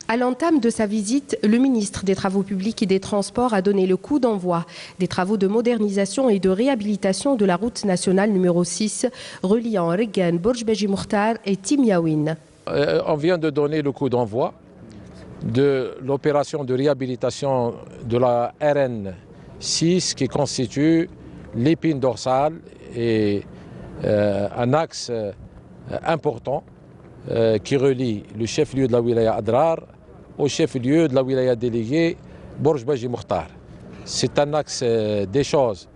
À l'entame de sa visite, le ministre des Travaux publics et des Transports a donné le coup d'envoi des travaux de modernisation et de réhabilitation de la route nationale numéro 6 reliant Reggane, Borj Beji Mokhtar et Timiaouine. On vient de donner le coup d'envoi de l'opération de réhabilitation de la RN 6 qui constitue l'épine dorsale et un axe important qui relie le chef-lieu de la wilaya Adrar au chef-lieu de la wilaya déléguée Borj Beji Mokhtar. C'est un axe d'échange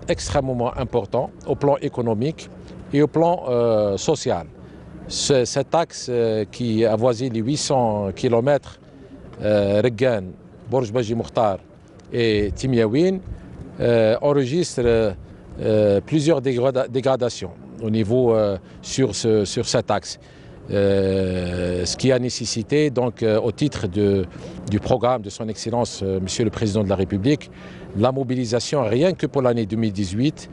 extrêmement important au plan économique et au plan social. Cet axe qui avoisine les 800 km, Reggane, Borj Beji Mokhtar et Timiaouine, enregistre plusieurs dégradations au niveau sur cet axe. Ce qui a nécessité, donc, au titre du programme de son Excellence, Monsieur le Président de la République, la mobilisation, rien que pour l'année 2018,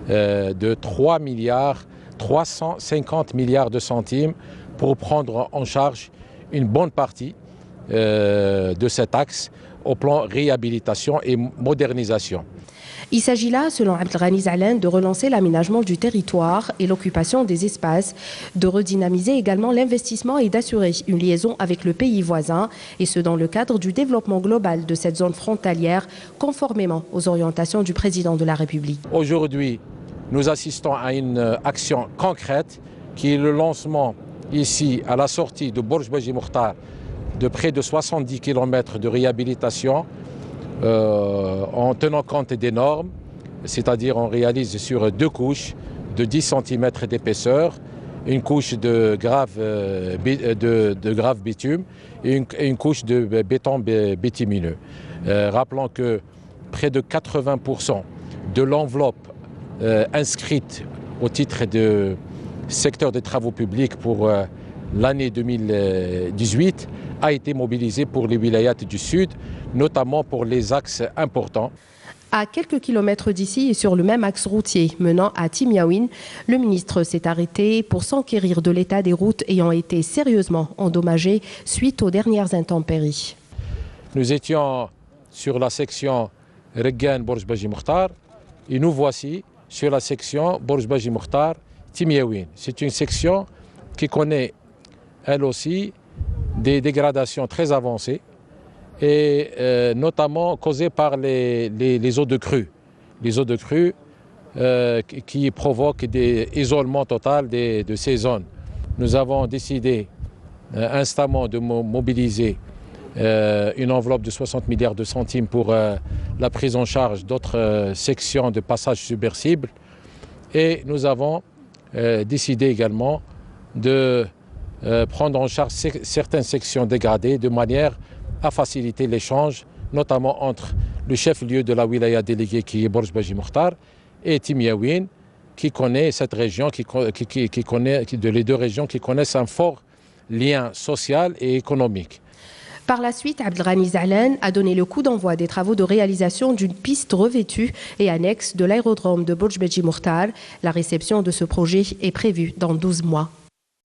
de 350 milliards de centimes pour prendre en charge une bonne partie de cet axe au plan réhabilitation et modernisation. Il s'agit là, selon Abdelghani Zahlan, de relancer l'aménagement du territoire et l'occupation des espaces, de redynamiser également l'investissement et d'assurer une liaison avec le pays voisin, et ce dans le cadre du développement global de cette zone frontalière, conformément aux orientations du président de la République. Aujourd'hui, nous assistons à une action concrète qui est le lancement ici à la sortie de Borj Beji Mokhtar de près de 70 km de réhabilitation en tenant compte des normes, c'est-à-dire on réalise sur 2 couches de 10 cm d'épaisseur, une couche de grave bitume et une couche de béton bitumineux. Rappelons que près de 80% de l'enveloppe inscrite au titre du secteur des travaux publics pour l'année 2018 a été mobilisée pour les wilayats du Sud, notamment pour les axes importants. À quelques kilomètres d'ici et sur le même axe routier menant à Timiaouine, le ministre s'est arrêté pour s'enquérir de l'état des routes ayant été sérieusement endommagées suite aux dernières intempéries. Nous étions sur la section Reggane Borj Beji Mokhtar et nous voici sur la section Borj Beji Mokhtar Timiaouine. C'est une section qui connaît elle aussi des dégradations très avancées et notamment causées par les eaux de crue. Les eaux de crue qui provoquent des isolements total de ces zones. Nous avons décidé instamment de mobiliser une enveloppe de 60 milliards de centimes pour la prise en charge d'autres sections de passage submersible et nous avons décidé également de prendre en charge certaines sections dégradées de manière à faciliter l'échange, notamment entre le chef-lieu de la wilaya déléguée qui est Borj Beji Mokhtar et Timiaouine, qui connaît cette région, les deux régions qui connaissent un fort lien social et économique. Par la suite, Abdelghani Zahlan a donné le coup d'envoi des travaux de réalisation d'une piste revêtue et annexe de l'aérodrome de Borj Beji Mokhtar. La réception de ce projet est prévue dans 12 mois.